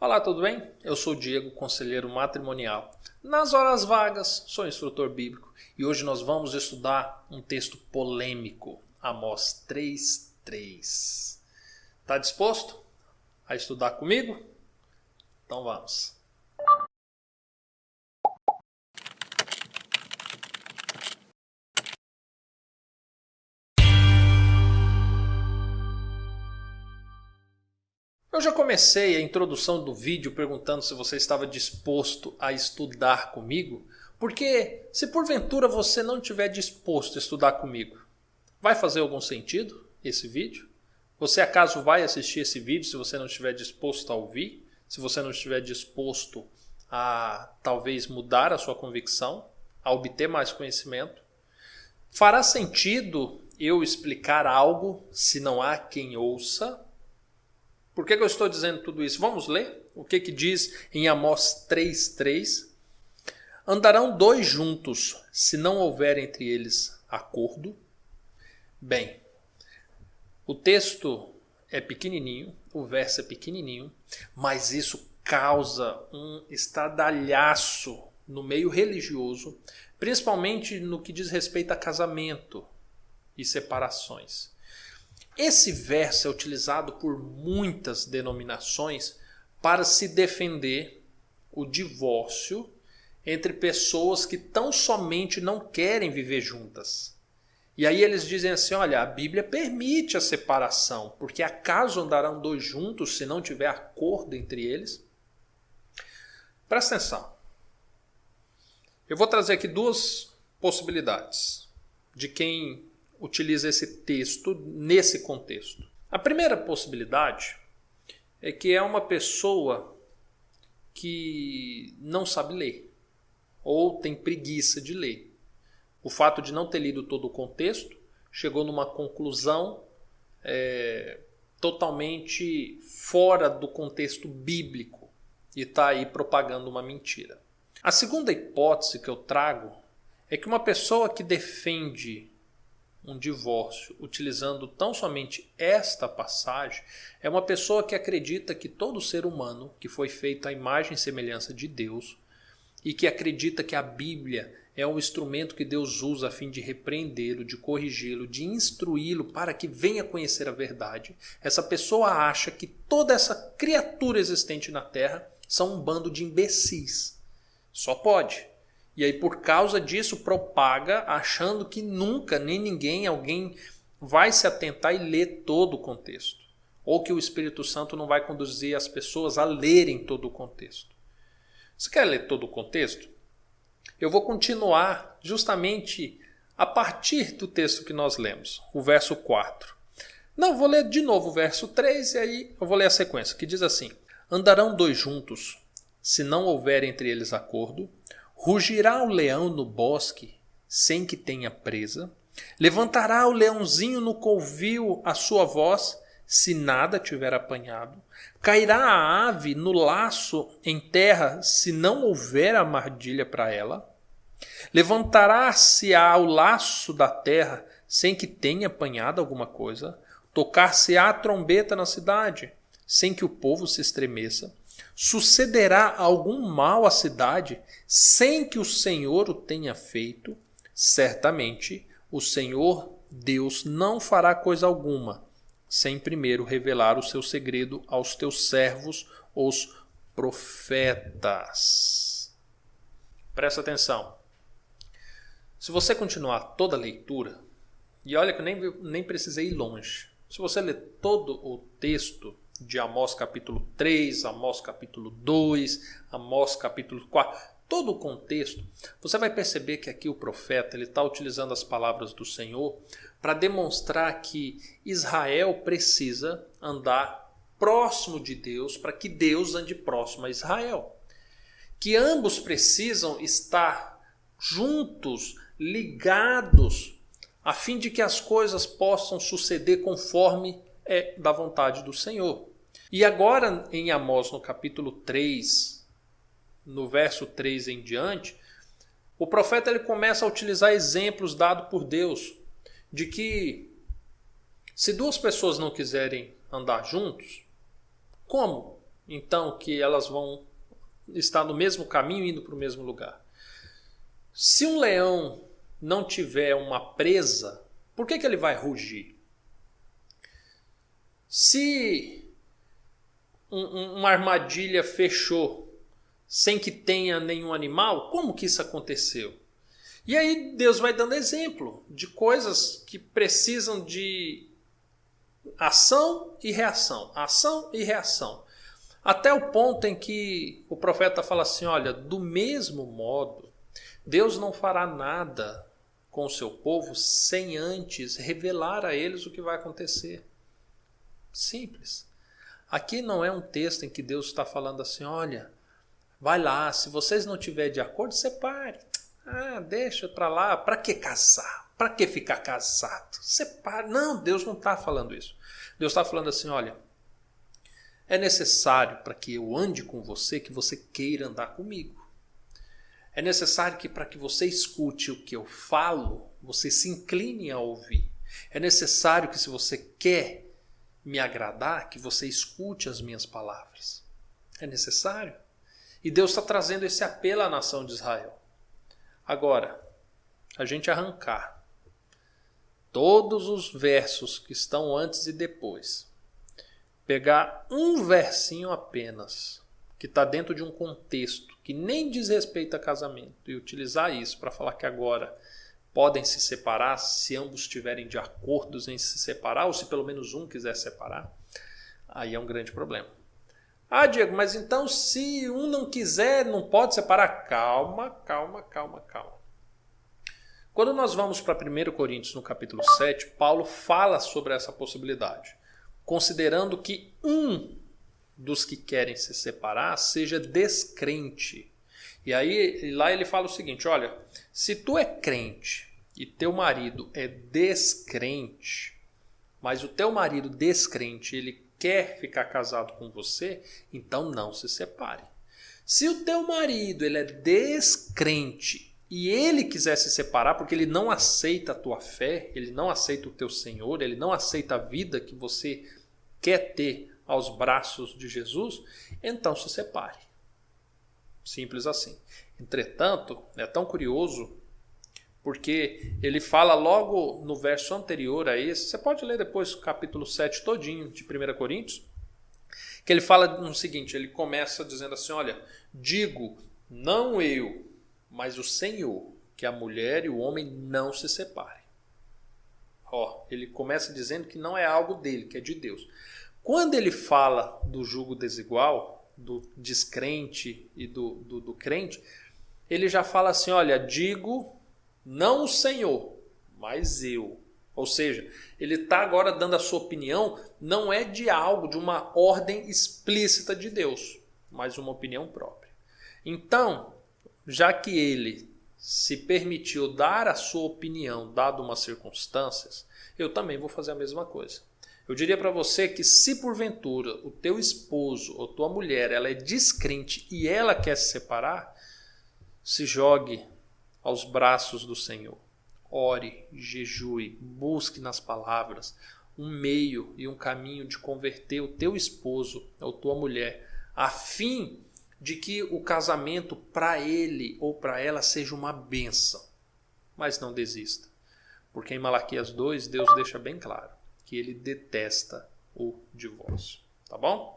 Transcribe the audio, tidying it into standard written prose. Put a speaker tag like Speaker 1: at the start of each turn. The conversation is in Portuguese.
Speaker 1: Olá, tudo bem? Eu sou o Diego, conselheiro matrimonial. Nas horas vagas, sou instrutor bíblico e hoje nós vamos estudar um texto polêmico, Amós 3:3. Está disposto a estudar comigo? Então vamos. Eu já comecei a introdução do vídeo perguntando se você estava disposto a estudar comigo, porque se porventura você não estiver disposto a estudar comigo, vai fazer algum sentido esse vídeo? Você acaso vai assistir esse vídeo se você não estiver disposto a ouvir? Se você não estiver disposto a talvez mudar a sua convicção, a obter mais conhecimento? Fará sentido eu explicar algo se não há quem ouça? Por que eu estou dizendo tudo isso? Vamos ler o que diz em Amós 3:3. Andarão dois juntos, se não houver entre eles acordo? Bem, o texto é pequenininho, o verso é pequenininho, mas isso causa um estardalhaço no meio religioso, principalmente no que diz respeito a casamento e separações. Esse verso é utilizado por muitas denominações para se defender o divórcio entre pessoas que tão somente não querem viver juntas. E aí eles dizem assim, olha, a Bíblia permite a separação, porque acaso andarão dois juntos se não tiver acordo entre eles? Presta atenção. Eu vou trazer aqui duas possibilidades de quem utiliza esse texto nesse contexto. A primeira possibilidade é que é uma pessoa que não sabe ler ou tem preguiça de ler. O fato de não ter lido todo o contexto chegou numa conclusão totalmente fora do contexto bíblico e está aí propagando uma mentira. A segunda hipótese que eu trago é que uma pessoa que defende um divórcio utilizando tão somente esta passagem é uma pessoa que acredita que todo ser humano que foi feito à imagem e semelhança de Deus e que acredita que a Bíblia é um instrumento que Deus usa a fim de repreendê-lo, de corrigi-lo, de instruí-lo para que venha conhecer a verdade. Essa pessoa acha que toda essa criatura existente na Terra são um bando de imbecis. Só pode. E aí, por causa disso, propaga achando que nunca, nem ninguém, alguém vai se atentar e ler todo o contexto. Ou que o Espírito Santo não vai conduzir as pessoas a lerem todo o contexto. Você quer ler todo o contexto? Eu vou continuar justamente a partir do texto que nós lemos, o verso 4. Não, vou ler de novo o verso 3 e aí eu vou ler a sequência, que diz assim. Andarão dois juntos, se não houver entre eles acordo. Rugirá o leão no bosque, sem que tenha presa. Levantará o leãozinho no covil a sua voz, se nada tiver apanhado. Cairá a ave no laço em terra, se não houver armadilha para ela. Levantará-se-á o laço da terra, sem que tenha apanhado alguma coisa. Tocar-se-á a trombeta na cidade, sem que o povo se estremeça. Sucederá algum mal à cidade, sem que o Senhor o tenha feito? Certamente o Senhor Deus não fará coisa alguma, sem primeiro revelar o seu segredo aos teus servos, os profetas. Presta atenção. Se você continuar toda a leitura, e olha que eu nem precisei ir longe, se você ler todo o texto de Amós capítulo 3, Amós capítulo 2, Amós capítulo 4, todo o contexto, você vai perceber que aqui o profeta está utilizando as palavras do Senhor para demonstrar que Israel precisa andar próximo de Deus para que Deus ande próximo a Israel. Que ambos precisam estar juntos, ligados, a fim de que as coisas possam suceder conforme é da vontade do Senhor. E agora em Amós, no capítulo 3, no verso 3 em diante, o profeta ele começa a utilizar exemplos dados por Deus, de que se duas pessoas não quiserem andar juntos, como então que elas vão estar no mesmo caminho, indo para o mesmo lugar. Se um leão não tiver uma presa, por que ele vai rugir? Se uma armadilha fechou sem que tenha nenhum animal, como que isso aconteceu? E aí Deus vai dando exemplo de coisas que precisam de ação e reação. Ação e reação. Até o ponto em que o profeta fala assim, olha, do mesmo modo, Deus não fará nada com o seu povo sem antes revelar a eles o que vai acontecer. Simples. Aqui não é um texto em que Deus está falando assim, olha, vai lá, se vocês não tiverem de acordo, separe. Deixa para lá, para que casar? Para que ficar casado? Separe. Não, Deus não está falando isso. Deus está falando assim, olha, é necessário para que eu ande com você, que você queira andar comigo. É necessário que para que você escute o que eu falo, você se incline a ouvir. É necessário que se você quer me agradar, que você escute as minhas palavras. É necessário. E Deus está trazendo esse apelo à nação de Israel. Agora, a gente arrancar todos os versos que estão antes e depois, pegar um versinho apenas, que está dentro de um contexto que nem diz respeito a casamento, e utilizar isso para falar que agora podem se separar se ambos estiverem de acordo em se separar, ou se pelo menos um quiser separar, aí é um grande problema. Diego, mas então se um não quiser, não pode separar? Calma. Quando nós vamos para 1 Coríntios no capítulo 7, Paulo fala sobre essa possibilidade, considerando que um dos que querem se separar seja descrente. E aí lá ele fala o seguinte, olha, se tu é crente e teu marido é descrente, mas o teu marido descrente, ele quer ficar casado com você, então não se separe. Se o teu marido ele é descrente e ele quiser se separar porque ele não aceita a tua fé, ele não aceita o teu Senhor, ele não aceita a vida que você quer ter aos braços de Jesus, então se separe. Simples assim. Entretanto, é tão curioso porque ele fala logo no verso anterior a esse, você pode ler depois o capítulo 7 todinho de 1 Coríntios, que ele fala no seguinte, ele começa dizendo assim, olha, digo, não eu, mas o Senhor, que a mulher e o homem não se separem. Ele começa dizendo que não é algo dele, que é de Deus. Quando ele fala do jugo desigual, do descrente e do crente, ele já fala assim, olha, digo, não o Senhor, mas eu. Ou seja, ele está agora dando a sua opinião, não é de algo, de uma ordem explícita de Deus, mas uma opinião própria. Então, já que ele se permitiu dar a sua opinião, dado umas circunstâncias, eu também vou fazer a mesma coisa. Eu diria para você que se porventura o teu esposo ou tua mulher ela é descrente e ela quer se separar, se jogue aos braços do Senhor. Ore, jejue, busque nas palavras um meio e um caminho de converter o teu esposo ou tua mulher, a fim de que o casamento para ele ou para ela seja uma bênção. Mas não desista, porque em Malaquias 2 Deus deixa bem claro que ele detesta o divórcio. Tá bom?